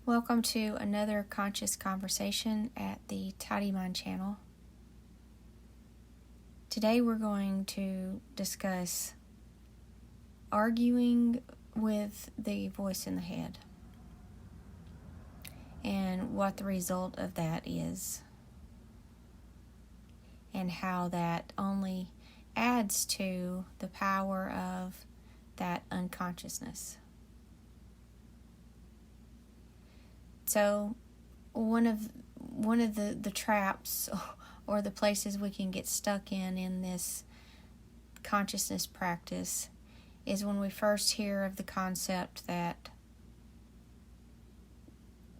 Welcome to another conscious conversation at the Tidy Mind channel. Today we're going to discuss arguing with the voice in the head and what the result of that is and how that only adds to the power of that unconsciousness. So one of the traps or the places we can get stuck in this consciousness practice is when we first hear of the concept that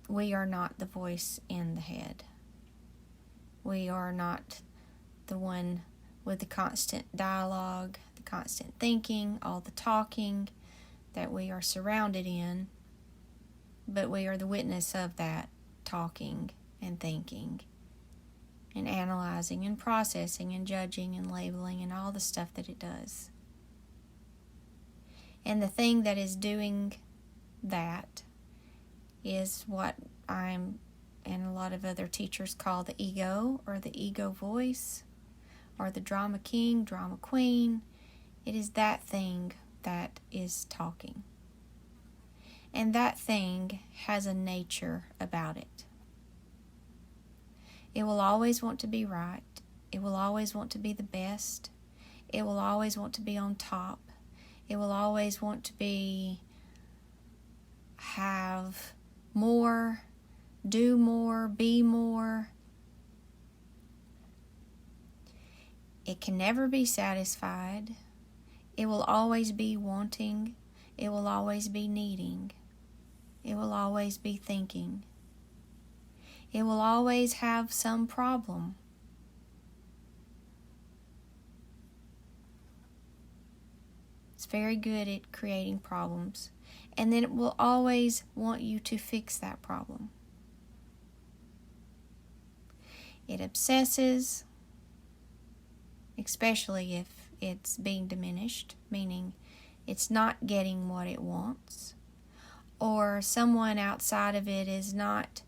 we are not the voice in the head. We are not the one with the constant dialogue, the constant thinking, all the talking that we are surrounded in. But we are the witness of that talking and thinking and analyzing and processing and judging and labeling and all the stuff that it does. And the thing that is doing that is what I'm and a lot of other teachers call the ego or the ego voice or the drama king, drama queen. It is that thing that is talking. And that thing has a nature about it. It will always want to be right. It will always want to be the best. It will always want to be on top. It will always want to have more, do more, be more. It can never be satisfied. It will always be wanting. It will always be needing. It will always be thinking. It will always have some problem. It's very good at creating problems. And then it will always want you to fix that problem. It obsesses, especially if it's being diminished, meaning it's not getting what it wants, or someone outside of it is not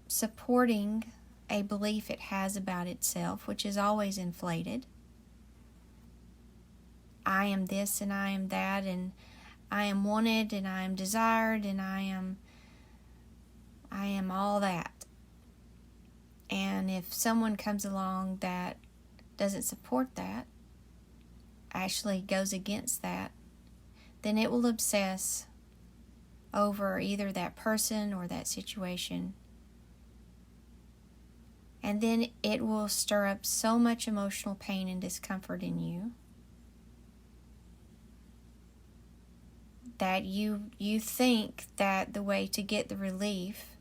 supporting a belief it has about itself, which is always inflated. I am this and I am that, and I am wanted and I am desired and I am all that. And if someone comes along that doesn't support that, actually goes against that, then it will obsess over either that person or that situation. And then it will stir up so much emotional pain and discomfort in you that you think that the way to get the relief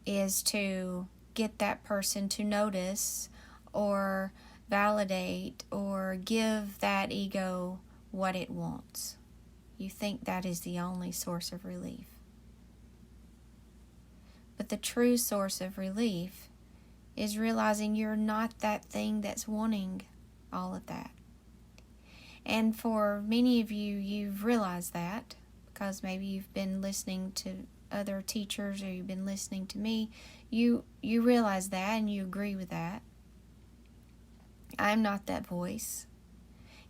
is to get that person to notice or validate or give that ego what it wants. You think that is the only source of relief. But the true source of relief is realizing you're not that thing that's wanting all of that. And for many of you, you've realized that because maybe you've been listening to other teachers or you've been listening to me. You realize that and you agree with that. I'm not that voice.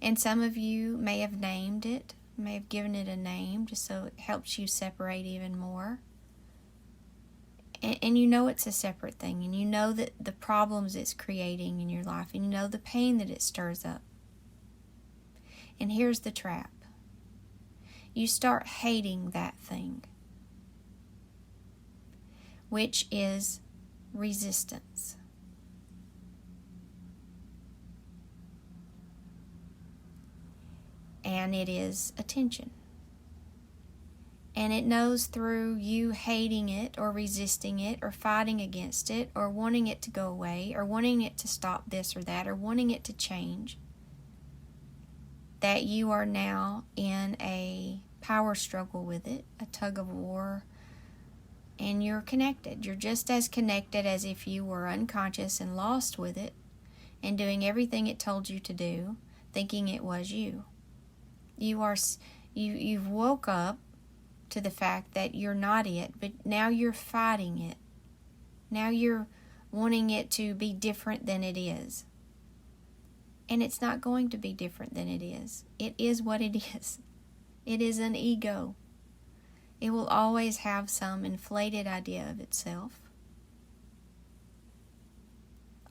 And some of you may have named it, may have given it a name just so it helps you separate even more. And you know it's a separate thing, and you know that the problems it's creating in your life, and you know the pain that it stirs up. And here's the trap. You start hating that thing, which is resistance. And it is attention. And it knows through you hating it or resisting it or fighting against it or wanting it to go away or wanting it to stop this or that or wanting it to change, that you are now in a power struggle with it, a tug of war, and you're connected. You're just as connected as if you were unconscious and lost with it and doing everything it told you to do, thinking it was you. You've woke up to the fact that you're not it, but now you're fighting it. Now you're wanting it to be different than it is. And it's not going to be different than it is. It is what it is. It is an ego. It will always have some inflated idea of itself.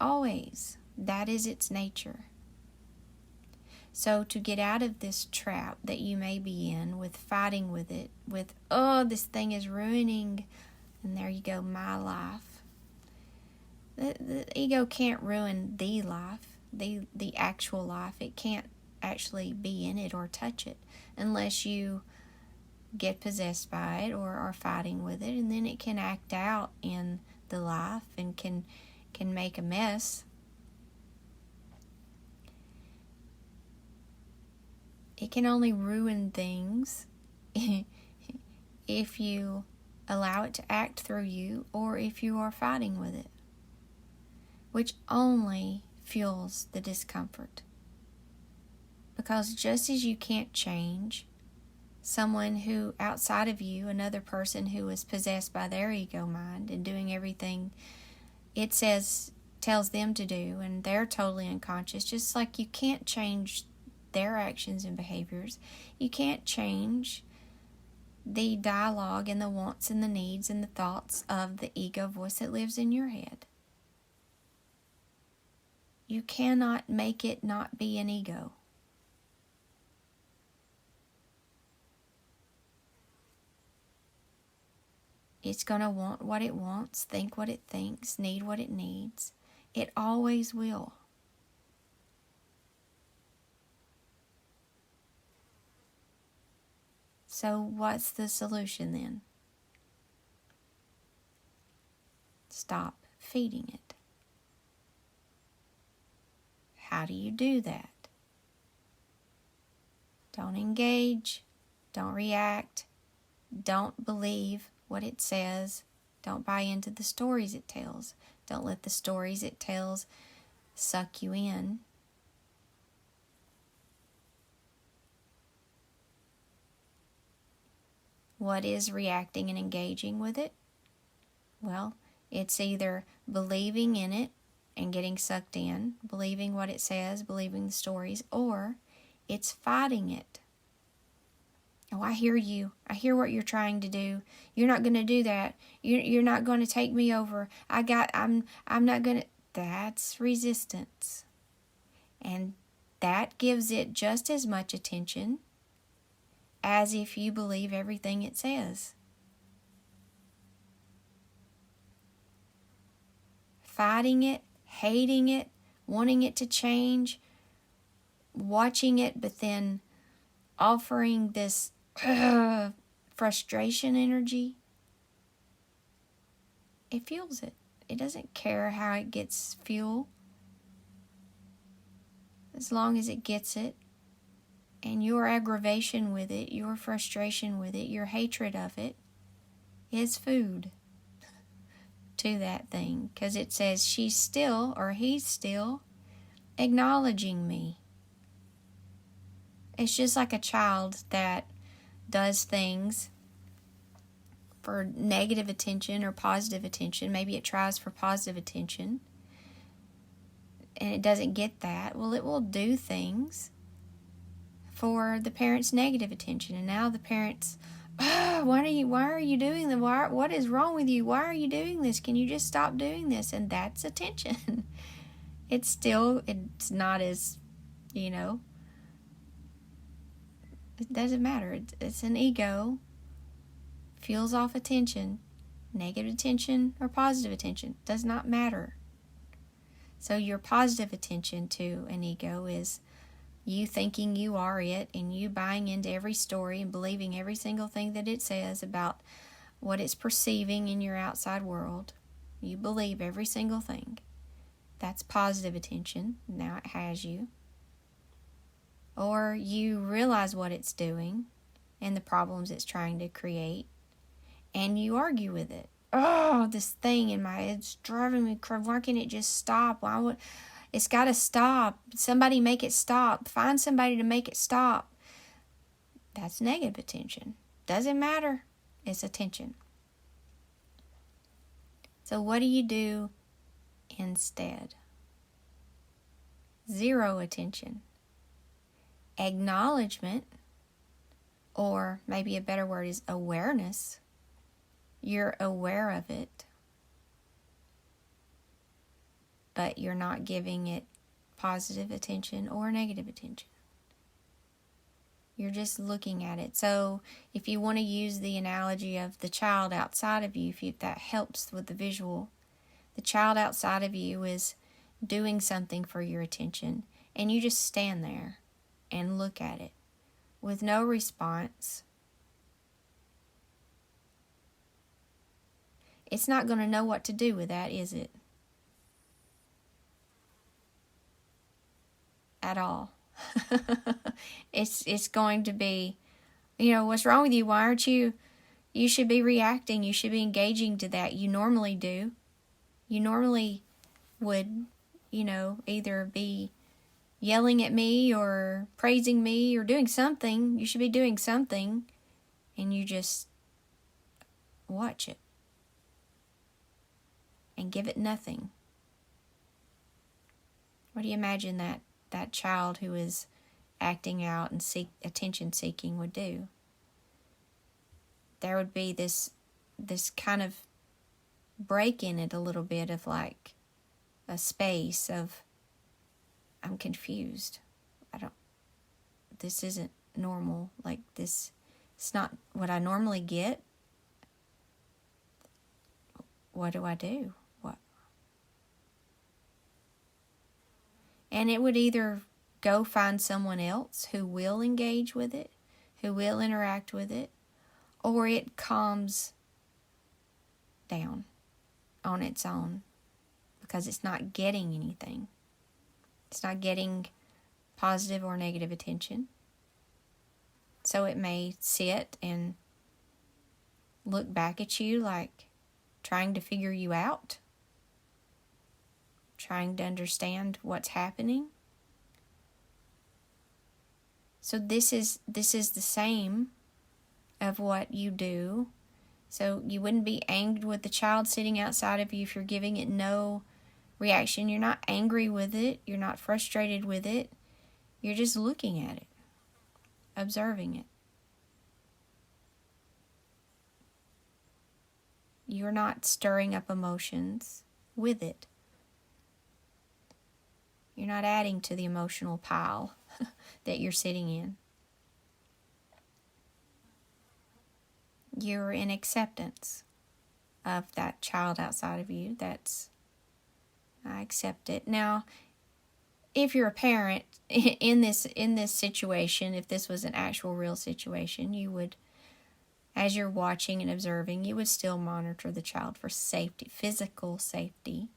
Always. That is its nature. So to get out of this trap that you may be in with fighting with it, with, oh, this thing is ruining, and there you go, my life. The ego can't ruin the life, the actual life. It can't actually be in it or touch it unless you get possessed by it or are fighting with it, and then it can act out in the life and can make a mess. It can only ruin things if you allow it to act through you or if you are fighting with it, which only fuels the discomfort. Because just as you can't change someone who outside of you, another person who is possessed by their ego mind and doing everything it tells them to do, and they're totally unconscious, just like you can't change their actions and behaviors, you can't change the dialogue and the wants and the needs and the thoughts of the ego voice that lives in your head. You cannot make it not be an ego. It's going to want what it wants, think what it thinks, need what it needs. It always will. So what's the solution then? Stop feeding it. How do you do that? Don't engage. Don't react. Don't believe what it says. Don't buy into the stories it tells. Don't let the stories it tells suck you in. What is reacting and engaging with it? Well, it's either believing in it and getting sucked in, believing what it says, believing the stories, or it's fighting it. Oh, I hear you. I hear what you're trying to do. You're not going to do that. You're not going to take me over. I'm not going to. That's resistance. And that gives it just as much attention as if you believe everything it says. Fighting it, hating it, wanting it to change, watching it, but then offering this frustration energy, it fuels it. It doesn't care how it gets fuel, as long as it gets it. And your aggravation with it, your frustration with it, your hatred of it is food to that thing. Because it says she's still, or he's still, acknowledging me. It's just like a child that does things for negative attention or positive attention. Maybe it tries for positive attention and it doesn't get that. Well, it will do things for the parent's negative attention, and now the parents, why are you doing that? What is wrong with you? Why are you doing this? Can you just stop doing this? And that's attention. It's not as, it doesn't matter. It's an ego, fuels off attention, negative attention or positive attention, does not matter. So your positive attention to an ego is you thinking you are it and you buying into every story and believing every single thing that it says about what it's perceiving in your outside world. You believe every single thing. That's positive attention. Now it has you. Or you realize what it's doing and the problems it's trying to create, and you argue with it. Oh, this thing in my head's driving me crazy. Why can't it just stop? It's got to stop. Somebody make it stop. Find somebody to make it stop. That's negative attention. Doesn't matter. It's attention. So what do you do instead? Zero attention. Acknowledgement, or maybe a better word is awareness. You're aware of it, but you're not giving it positive attention or negative attention. You're just looking at it. So if you want to use the analogy of the child outside of you, if that helps with the visual, the child outside of you is doing something for your attention, and you just stand there and look at it with no response. It's not going to know what to do with that, is it? At all. It's going to be, what's wrong with you? Why aren't you? You should be reacting. You should be engaging to that. You normally do. You normally would, either be yelling at me or praising me or doing something. You should be doing something, and you just watch it and give it nothing. What do you imagine that child who is acting out and attention seeking would do? There would be this kind of break in it a little bit of like a space of, I'm confused. This isn't normal. Like this, it's not what I normally get. What do I do? What? And it would either go find someone else who will engage with it, who will interact with it, or it calms down on its own because it's not getting anything. It's not getting positive or negative attention. So it may sit and look back at you like trying to figure you out, trying to understand what's happening. So this is the same of what you do. So you wouldn't be angry with the child sitting outside of you if you're giving it no reaction. You're not angry with it. You're not frustrated with it. You're just looking at it, observing it. You're not stirring up emotions with it. You're not adding to the emotional pile that you're sitting in. You're in acceptance of that child outside of you. I accept it. Now, if you're a parent in this situation, if this was an actual real situation, you would, as you're watching and observing, you would still monitor the child for safety, physical safety.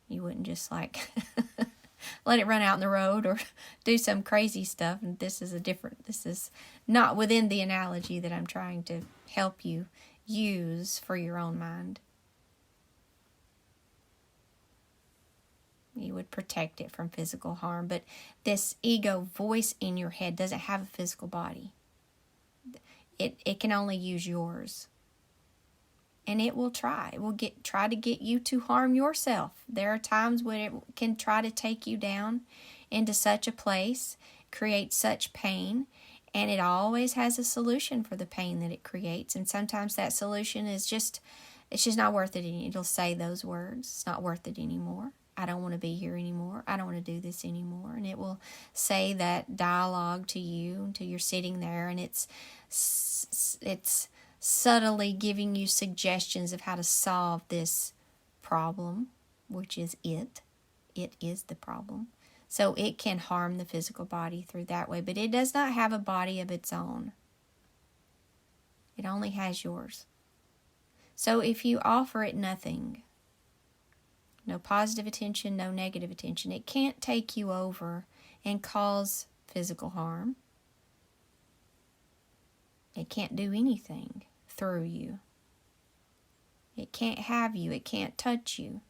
You wouldn't just like let it run out in the road or do some crazy stuff. And this is not within the analogy that I'm trying to help you use for your own mind. You would protect it from physical harm. But this ego voice in your head doesn't have a physical body. It can only use yours. And it will try. It will try to get you to harm yourself. There are times when it can try to take you down into such a place, create such pain, and it always has a solution for the pain that it creates. And sometimes that solution is it's just not worth it. It'll say those words. It's not worth it anymore. I don't want to be here anymore. I don't want to do this anymore. And it will say that dialogue to you until you're sitting there, and it's subtly giving you suggestions of how to solve this problem, which is it. It is the problem. So it can harm the physical body through that way, but it does not have a body of its own. It only has yours. So if you offer it nothing, no positive attention, no negative attention, it can't take you over and cause physical harm. It can't do anything through you. It can't have you. It can't touch you.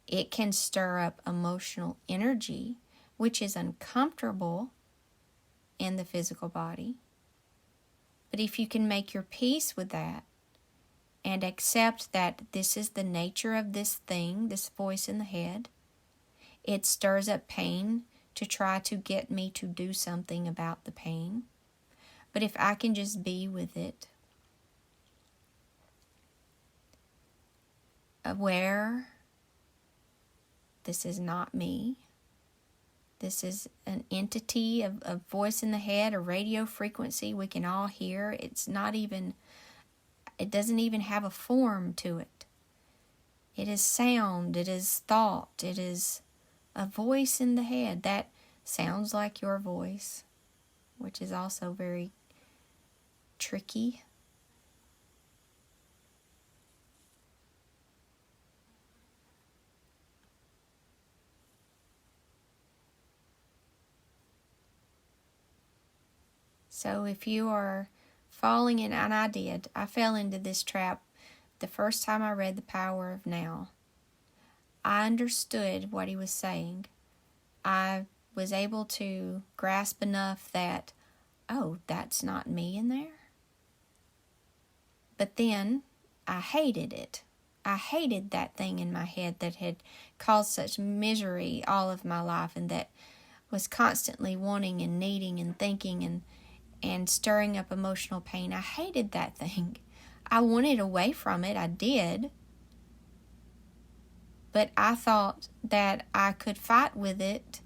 It can stir up emotional energy, which is uncomfortable in the physical body. But if you can make your peace with that and accept that this is the nature of this thing, this voice in the head, it stirs up pain to try to get me to do something about the pain. But if I can just be with it, aware, this is not me. This is an entity, a voice in the head, a radio frequency we can all hear. It doesn't even have a form to it. It is sound, it is thought, it is a voice in the head that sounds like your voice, which is also very tricky. So if you are falling in, and I fell into this trap the first time I read The Power of Now. I understood what he was saying. I was able to grasp enough that, oh, that's not me in there. But then I hated it. I hated that thing in my head that had caused such misery all of my life, and that was constantly wanting and needing and thinking and stirring up emotional pain. I hated that thing. I wanted away from it. I did. But I thought that I could fight with it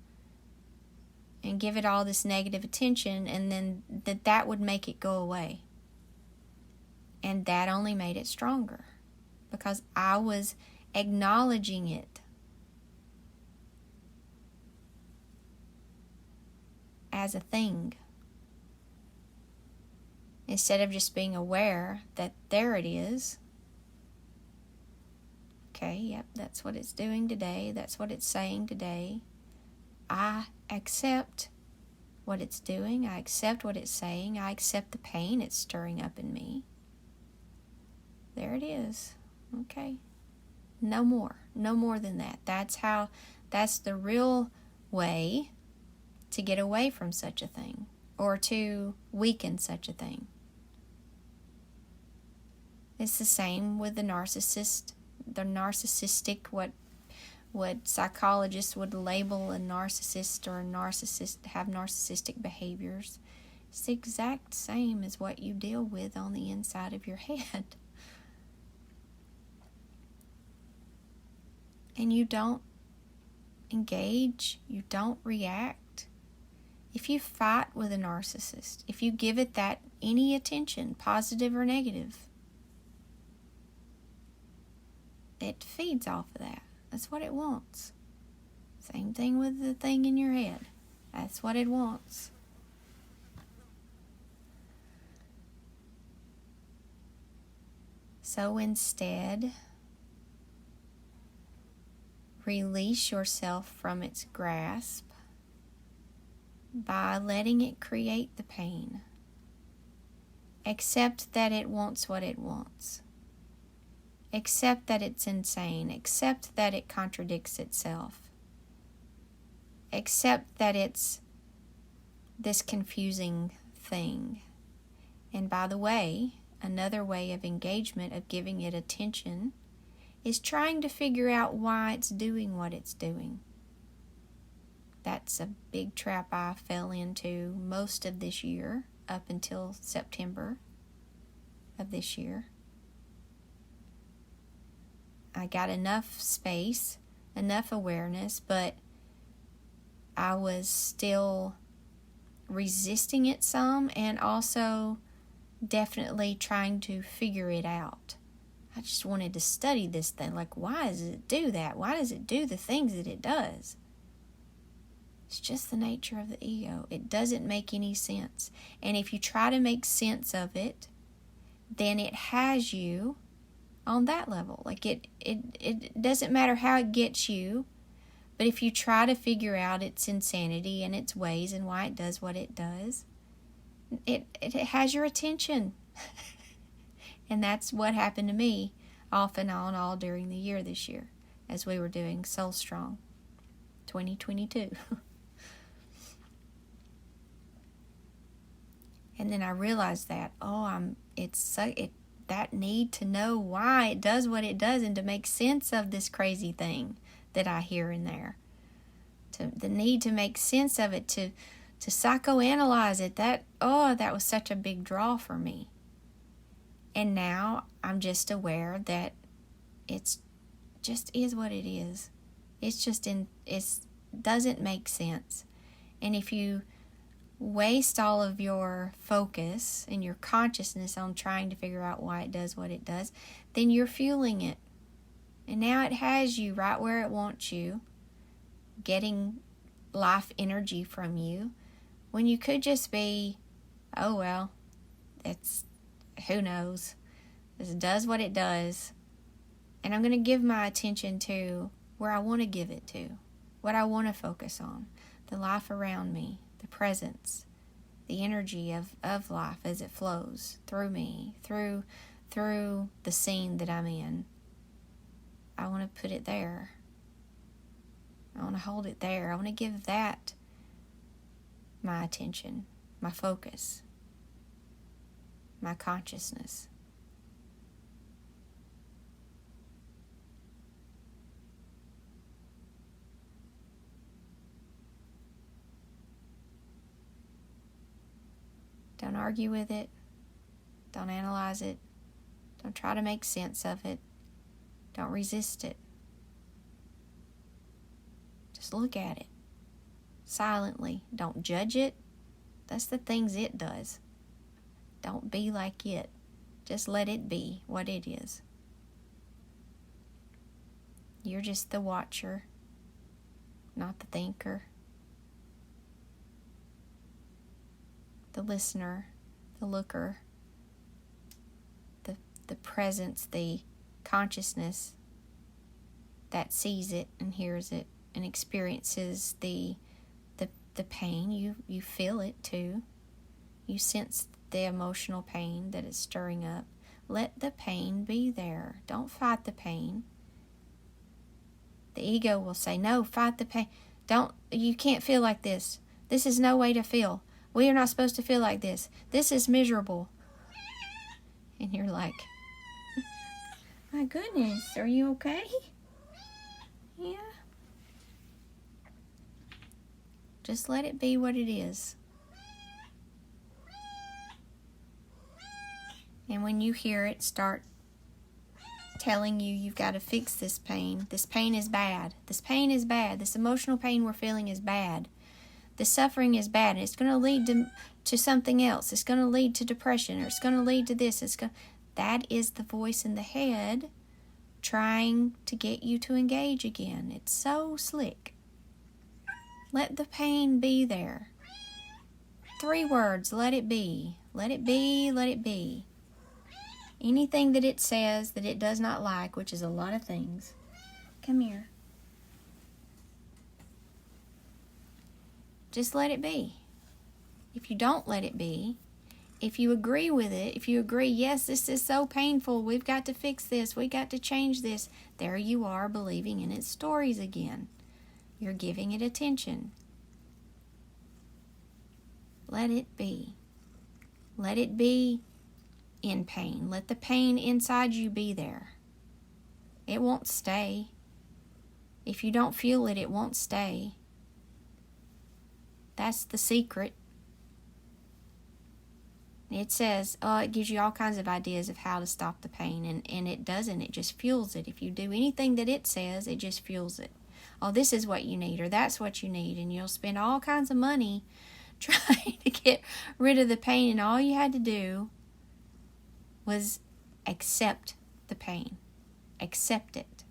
and give it all this negative attention, and then that would make it go away. And that only made it stronger, because I was acknowledging it as a thing, instead of just being aware that there it is. Okay, yep, that's what it's doing today. That's what it's saying today. I accept what it's doing. I accept what it's saying. I accept the pain it's stirring up in me. There it is. Okay. No more. No more than that. That's the real way to get away from such a thing, or to weaken such a thing. It's the same with the narcissistic, what psychologists would label a narcissist, or a narcissist have narcissistic behaviors. It's the exact same as what you deal with on the inside of your head. And you don't engage, you don't react. If you fight with a narcissist, if you give it that any attention, positive or negative, it feeds off of that. That's what it wants. Same thing with the thing in your head. That's what it wants. So instead, release yourself from its grasp by letting it create the pain. Accept that it wants what it wants. Accept that it's insane. Accept that it contradicts itself. Accept that it's this confusing thing. And by the way, another way of engagement, of giving it attention, is trying to figure out why it's doing what it's doing. That's a big trap I fell into most of this year, up until September of this year. I got enough space, enough awareness, but I was still resisting it some, and also definitely trying to figure it out. I just wanted to study this thing. Like, why does it do that? Why does it do the things that it does? It's just the nature of the ego. It doesn't make any sense. And if you try to make sense of it, then it has you on that level. Like it doesn't matter how it gets you, but if you try to figure out its insanity and its ways and why it does what it does, it has your attention. And that's what happened to me off and on all during the year this year, as we were doing Soul Strong 2022. And then I realized that, that need to know why it does what it does and to make sense of this crazy thing that I hear in there. The need to make sense of it, to psychoanalyze it, that was such a big draw for me. And now I'm just aware that it's just is what it is. It doesn't make sense. And if you waste all of your focus and your consciousness on trying to figure out why it does what it does, then you're fueling it. And now it has you right where it wants you, getting life energy from you, when you could just be, oh well, it's, who knows, this does what it does, and I'm going to give my attention to where I want to give it to, what I want to focus on, the life around me, the presence, the energy of life as it flows through me, through the scene that I'm in. I want to put it there. I want to hold it there. I want to give that my attention, my focus, my consciousness. Don't argue with it. Don't analyze it. Don't try to make sense of it. Don't resist it. Just look at it silently. Don't judge it. That's the things it does. Don't be like it. Just let it be what it is. You're just the watcher, not the thinker. The listener, the looker, the presence, the consciousness that sees it and hears it and experiences the pain. You feel it too. You sense the emotional pain that is stirring up. Let the pain be there. Don't fight the pain. The ego will say, no, fight the pain. You can't feel like this. This is no way to feel. We are not supposed to feel like this. This is miserable. And you're like, my goodness, are you okay? Yeah. Just let it be what it is. And when you hear it start telling you you've got to fix this pain is bad. This pain is bad. This emotional pain we're feeling is bad. The suffering is bad, and it's going to lead to something else. It's going to lead to depression, or it's going to lead to this. That is the voice in the head trying to get you to engage again. It's so slick. Let the pain be there. 3 words, let it be. Let it be, let it be. Anything that it says that it does not like, which is a lot of things. Come here. Just let it be. If you don't let it be, if you agree with it, if you agree, yes, this is so painful, we've got to fix this, we got to change this, there you are believing in its stories again. You're giving it attention. Let it be. Let it be in pain. Let the pain inside you be there. It won't stay. If you don't feel it, it won't stay. That's the secret. It says, it gives you all kinds of ideas of how to stop the pain, and it doesn't. It just fuels it. If you do anything that it says, it just fuels it. Oh, this is what you need, or that's what you need, and you'll spend all kinds of money trying to get rid of the pain, and all you had to do was accept the pain. Accept it.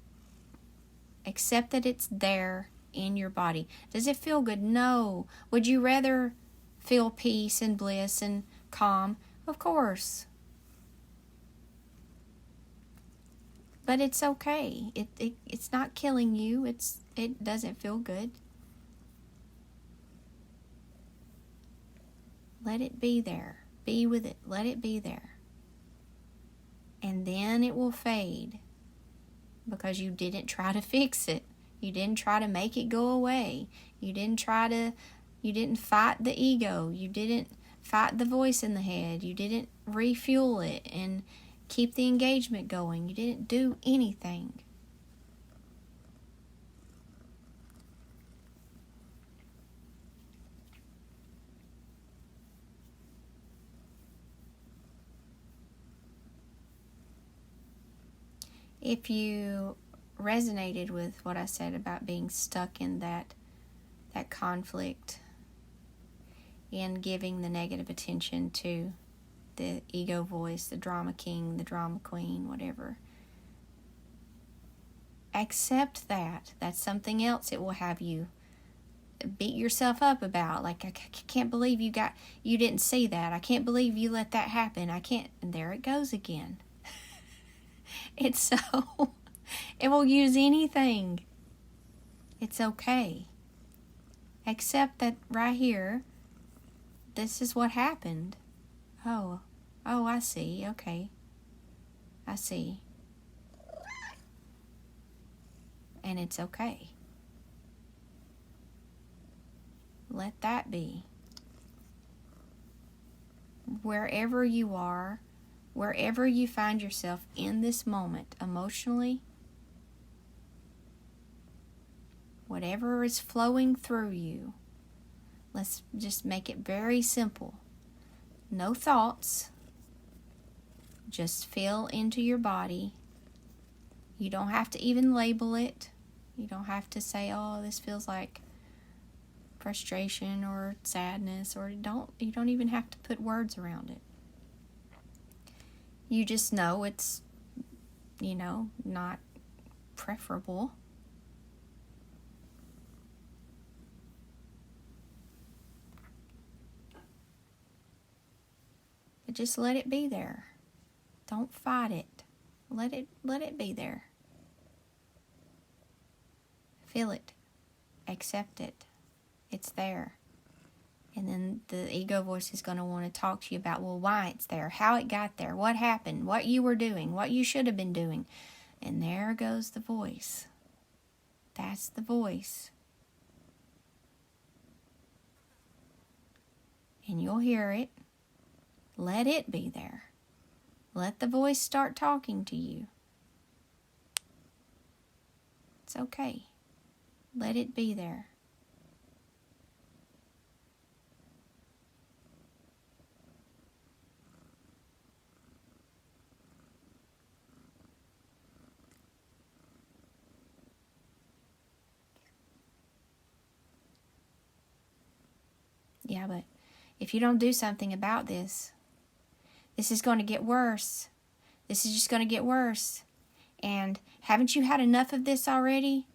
Accept that it's there in your body. Does it feel good? No. Would you rather feel peace and bliss and calm? Of course. But it's okay. It's not killing you. It doesn't feel good. Let it be there. Be with it. Let it be there. And then it will fade because you didn't try to fix it. You didn't try to make it go away. You didn't fight the ego. You didn't fight the voice in the head. You didn't refuel it and keep the engagement going. You didn't do anything. If you resonated with what I said about being stuck in that conflict and giving the negative attention to the ego voice, the drama king, the drama queen, whatever, accept that. That's something else it will have you beat yourself up about. Like, I can't believe you didn't see that. I can't believe you let that happen. And there it goes again. It's so, it will use anything. It's okay. Accept that right here, this is what happened. Oh, I see. Okay. I see. And it's okay. Let that be. Wherever you are, wherever you find yourself in this moment emotionally, whatever is flowing through you, let's just make it very simple. No thoughts. Just feel into your body. You don't have to even label it. You don't have to say, oh, this feels like frustration or sadness, or you don't even have to put words around it. You just know it's, not preferable. But just let it be there. Don't fight it. Let it be there. Feel it. Accept it. It's there. And then the ego voice is going to want to talk to you about, well, why it's there, how it got there, what happened, what you were doing, what you should have been doing. And there goes the voice. That's the voice. And you'll hear it. Let it be there. Let the voice start talking to you. It's okay. Let it be there. Yeah, but if you don't do something about this, this is going to get worse. This is just going to get worse. And haven't you had enough of this already?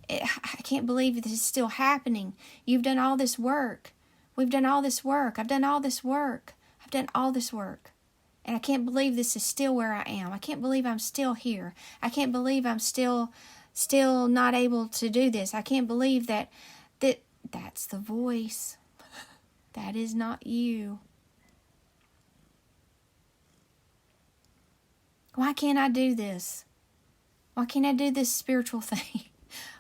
I can't believe this is still happening. You've done all this work. We've done all this work. I've done all this work. I've done all this work. And I can't believe this is still where I am. I can't believe I'm still here. I can't believe I'm still not able to do this. I can't believe that's the voice. That is not you. Why can't I do this? Why can't I do this spiritual thing?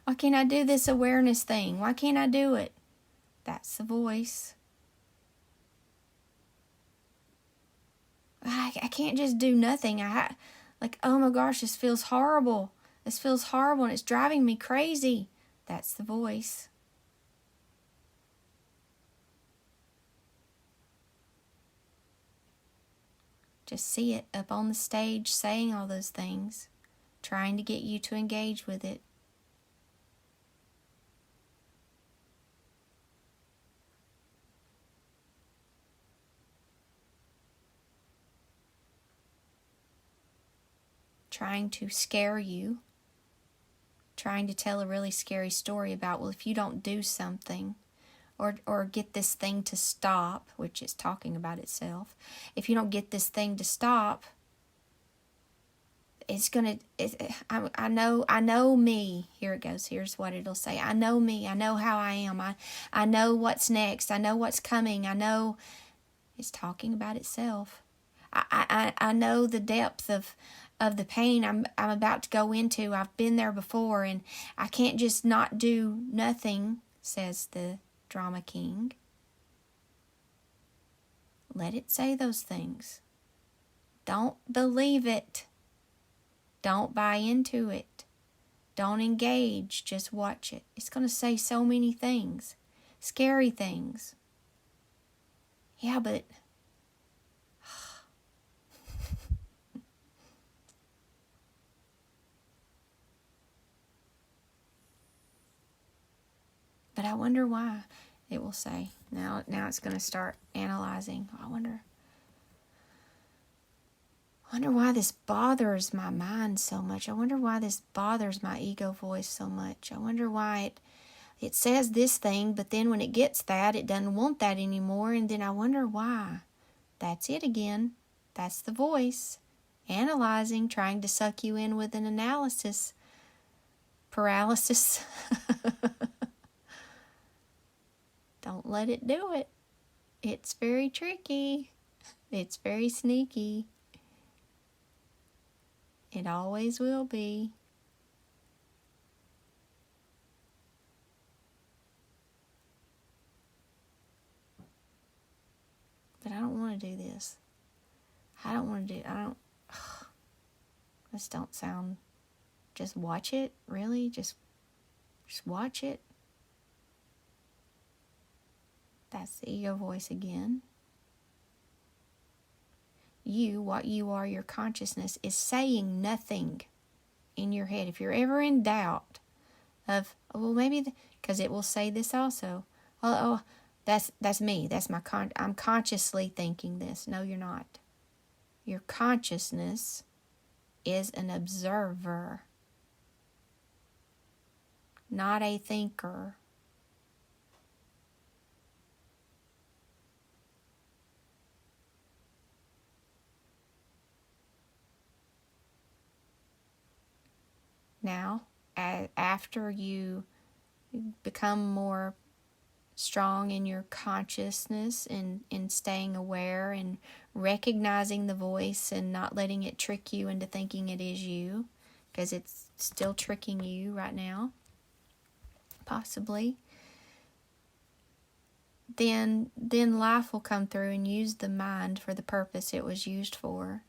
Why can't I do this awareness thing? Why can't I do it? That's the voice. I can't just do nothing. Oh my gosh, this feels horrible. This feels horrible and it's driving me crazy. That's the voice. Just see it up on the stage saying all those things, trying to get you to engage with it. Trying to scare you, trying to tell a really scary story about, well, if you don't do something, or get this thing to stop, which is talking about itself. If you don't get this thing to stop, I know me. Here it goes. Here's what it'll say. I know me. I know how I am. I know what's next. I know what's coming. I know it's talking about itself. I know the depth of the pain I'm about to go into. I've been there before, and I can't just not do nothing, says the drama king. let it say those things. Don't believe it. Don't buy into it. Don't engage. Just watch it. It's going to say so many things. Scary things. Yeah, but but I wonder why, it will say. Now it's going to start analyzing. I wonder why this bothers my mind so much. I wonder why this bothers my ego voice so much. I wonder why it says this thing, but then when it gets that, it doesn't want that anymore. And then I wonder why. That's it again. That's the voice. Analyzing, trying to suck you in with an analysis paralysis. Don't let it do it. It's very tricky. It's very sneaky. It always will be. But I don't want to do this. This don't sound, just watch it, really? Just watch it. That's the ego voice again. What you are, your consciousness, is saying nothing in your head. If you're ever in doubt of, well, maybe, because it will say this also. Oh, that's me. That's I'm consciously thinking this. No, you're not. Your consciousness is an observer, not a thinker. Now, after you become more strong in your consciousness and in staying aware and recognizing the voice and not letting it trick you into thinking it is you, because it's still tricking you right now, possibly, then life will come through and use the mind for the purpose it was used for.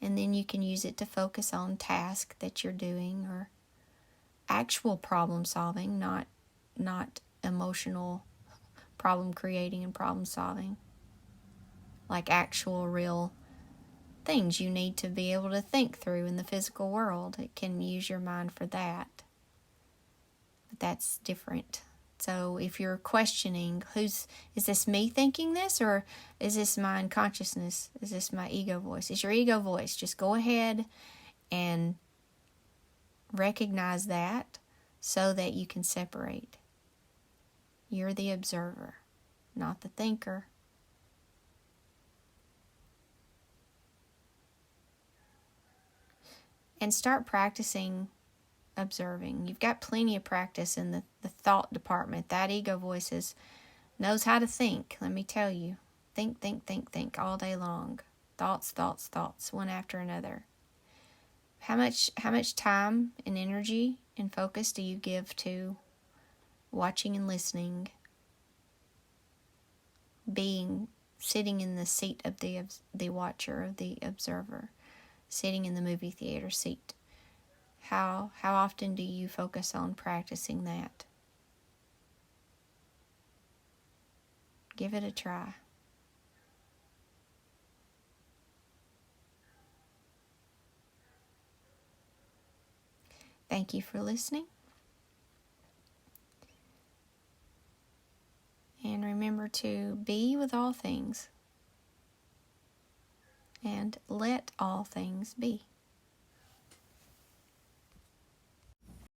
And then you can use it to focus on tasks that you're doing or actual problem solving, not emotional problem creating and problem solving. Like actual real things you need to be able to think through in the physical world. It can use your mind for that. But that's different. So if you're questioning, is this me thinking this, or is this my unconsciousness? Is this my ego voice? It's your ego voice. Just go ahead and recognize that so that you can separate. You're the observer, not the thinker. And start practicing observing. You've got plenty of practice in the thought department. That ego voice knows how to think, let me tell you. Think all day long. Thoughts, one after another. How much time and energy and focus do you give to watching and listening? Sitting in the seat of the watcher, of the observer, sitting in the movie theater seat. How often do you focus on practicing that? Give it a try. Thank you for listening. And remember to be with all things and let all things be.